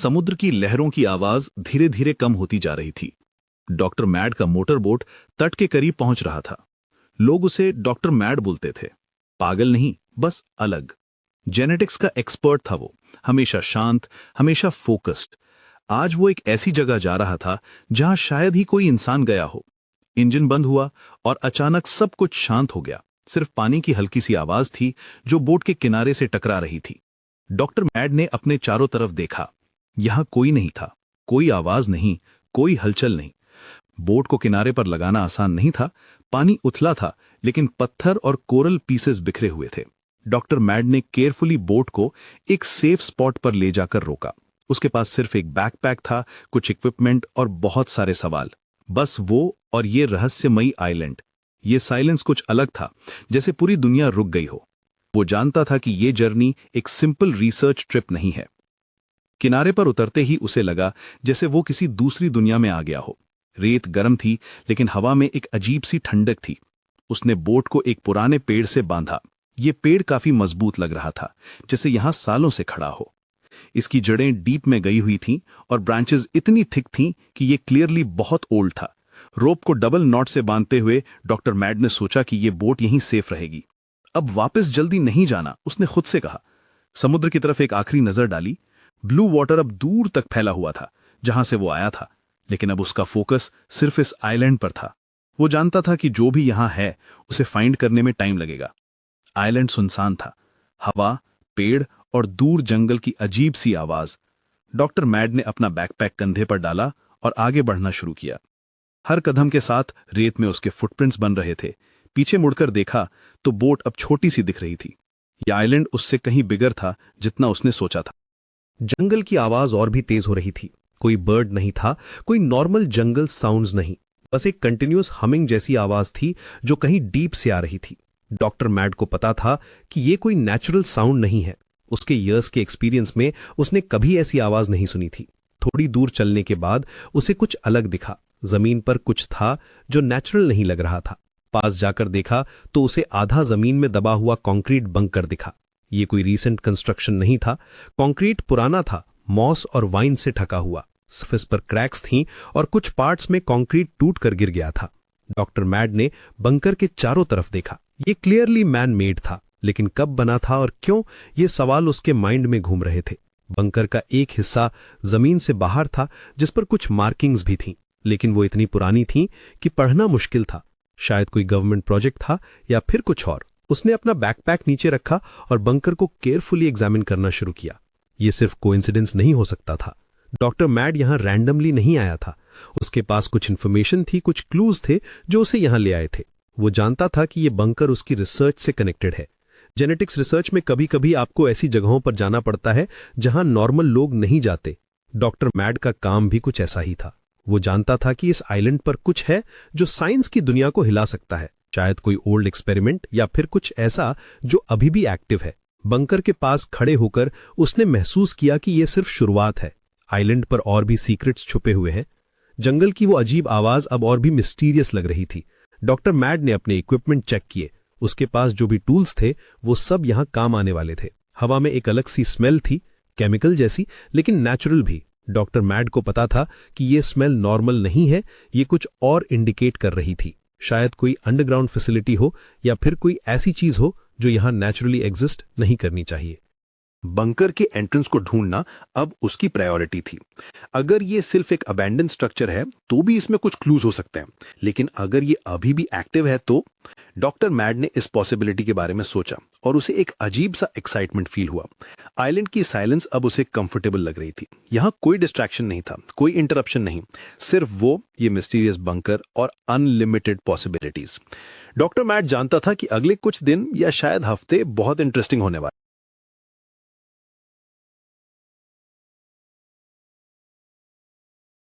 समुद्र की लहरों की आवाज धीरे धीरे कम होती जा रही थी। डॉक्टर मैड का मोटर बोट तट के करीब पहुंच रहा था। लोग उसे डॉक्टर मैड बोलते थे। पागल नहीं, बस अलग। जेनेटिक्स का एक्सपर्ट था वो, हमेशा शांत, हमेशा फोकस्ड। आज वो एक ऐसी जगह जा रहा था जहां शायद ही कोई इंसान गया हो। इंजन बंद हुआ और अचानक सब कुछ शांत हो गया। सिर्फ पानी की हल्की सी आवाज थी जो बोट के किनारे से टकरा रही थी। डॉक्टर मैड ने अपने चारों तरफ देखा। यहां कोई नहीं था, कोई आवाज नहीं, कोई हलचल नहीं। बोट को किनारे पर लगाना आसान नहीं था। पानी उथला था, लेकिन पत्थर और कोरल पीसेस बिखरे हुए थे। डॉक्टर मैड ने केयरफुली बोट को एक सेफ स्पॉट पर ले जाकर रोका। उसके पास सिर्फ एक बैकपैक था, कुछ इक्विपमेंट और बहुत सारे सवाल। बस वो और ये रहस्यमयी आइलैंड। ये साइलेंस कुछ अलग था, जैसे पूरी दुनिया रुक गई हो। वो जानता था कि ये जर्नी एक सिंपल रिसर्च ट्रिप नहीं है। किनारे पर उतरते ही उसे लगा जैसे वो किसी दूसरी दुनिया में आ गया हो। रेत गर्म थी, लेकिन हवा में एक अजीब सी ठंडक थी। उसने बोट को एक पुराने पेड़ से बांधा। ये पेड़ काफी मजबूत लग रहा था, जैसे यहां सालों से खड़ा हो। इसकी जड़ें डीप में गई हुई थीं और ब्रांचेस इतनी थिक थीं कि ये क्लियरली बहुत ओल्ड था। रोप को डबल नॉट से बांधते हुए डॉक्टर मैड ने सोचा कि ये बोट यहीं सेफ रहेगी। अब वापस जल्दी नहीं जाना, उसने खुद से कहा। समुद्र की तरफ एक आखिरी नजर डाली। ब्लू वाटर अब दूर तक फैला हुआ था, जहां से वो आया था, लेकिन अब उसका फोकस सिर्फ इस आइलैंड पर था। वो जानता था कि जो भी यहां है उसे फाइंड करने में टाइम लगेगा। आइलैंड सुनसान था, हवा, पेड़ और दूर जंगल की अजीब सी आवाज। डॉक्टर मैड ने अपना बैकपैक कंधे पर डाला और आगे बढ़ना शुरू किया। हर कदम के साथ रेत में उसके फुटप्रिंट्स बन रहे थे। पीछे मुड़कर देखा तो बोट अब छोटी सी दिख रही थी। यह आइलैंड उससे कहीं बिगर था जितना उसने सोचा था। जंगल की आवाज और भी तेज हो रही थी। कोई बर्ड नहीं था, कोई नॉर्मल जंगल साउंड्स नहीं, बस एक कंटिन्यूअस हमिंग जैसी आवाज थी जो कहीं डीप से आ रही थी। डॉक्टर मैड को पता था कि ये कोई नेचुरल साउंड नहीं है। उसके ईयर्स के एक्सपीरियंस में उसने कभी ऐसी आवाज नहीं सुनी थी। थोड़ी दूर चलने के बाद उसे कुछ अलग दिखा। जमीन पर कुछ था जो नेचुरल नहीं लग रहा था। पास जाकर देखा तो उसे आधा जमीन में दबा हुआ कंक्रीट बंकर दिखा। ये कोई रीसेंट कंस्ट्रक्शन नहीं था। कंक्रीट पुराना था, मॉस और वाइन से ढका हुआ। सरफेस पर क्रैक्स थीं और कुछ पार्ट्स में कंक्रीट टूटकर गिर गया था। डॉक्टर मैड ने बंकर के चारों तरफ देखा। ये क्लियरली मैन मेड था, लेकिन कब बना था और क्यों, ये सवाल उसके माइंड में घूम रहे थे। बंकर का एक हिस्सा जमीन से बाहर था, जिस पर कुछ मार्किंग्स भी थीं, लेकिन वो इतनी पुरानी थीं कि पढ़ना मुश्किल था। शायद कोई गवर्नमेंट प्रोजेक्ट था या फिर कुछ और। उसने अपना बैकपैक नीचे रखा और बंकर को केयरफुली एग्जामिन करना शुरू किया। यह सिर्फ कोइंसिडेंस नहीं हो सकता था। डॉक्टर मैड यहां रैंडमली नहीं आया था। उसके पास कुछ इन्फॉर्मेशन थी, कुछ क्लूज थे जो उसे यहां ले आए थे। वो जानता था कि यह बंकर उसकी रिसर्च से कनेक्टेड है। जेनेटिक्स रिसर्च में कभी कभी आपको ऐसी जगहों पर जाना पड़ता है जहां नॉर्मल लोग नहीं जाते। डॉक्टर मैड का काम भी कुछ ऐसा ही था। वो जानता था कि इस आइलैंड पर कुछ है जो साइंस की दुनिया को हिला सकता है। शायद कोई ओल्ड एक्सपेरिमेंट या फिर कुछ ऐसा जो अभी भी एक्टिव है। बंकर के पास खड़े होकर उसने महसूस किया कि यह सिर्फ शुरुआत है। आइलैंड पर और भी सीक्रेट्स छुपे हुए हैं। जंगल की वो अजीब आवाज अब और भी मिस्टीरियस लग रही थी। डॉक्टर मैड ने अपने इक्विपमेंट चेक किए। उसके पास जो भी टूल्स थे वो सब यहां काम आने वाले थे। हवा में एक अलग सी स्मेल थी, केमिकल जैसी, लेकिन नेचुरल भी। डॉक्टर मैड को पता था कि ये स्मेल नॉर्मल नहीं है, ये कुछ और इंडिकेट कर रही थी। शायद कोई अंडरग्राउंड फैसिलिटी हो या फिर कोई ऐसी चीज हो जो यहां नेचुरली एग्जिस्ट नहीं करनी चाहिए। बंकर के एंट्रेंस को ढूंढना अब उसकी प्रायोरिटी थी। अगर ये सिर्फ एक अबैंडन स्ट्रक्चर है तो भी इसमें कुछ क्लूज हो सकते हैं, लेकिन अगर ये अभी भी एक्टिव है तो डॉक्टर मैड ने इस पॉसिबिलिटी के बारे में सोचा और उसे एक अजीब सा एक्साइटमेंट फील हुआ। आइलैंड की साइलेंस अब उसे कंफर्टेबल लग रही थी। यहां कोई डिस्ट्रैक्शन नहीं था, कोई इंटरप्शन नहीं, सिर्फ वो, ये मिस्टीरियस बंकर और अनलिमिटेड पॉसिबिलिटीज। डॉक्टर मैड जानता था कि अगले कुछ दिन या शायद हफ्ते बहुत इंटरेस्टिंग होने वाले।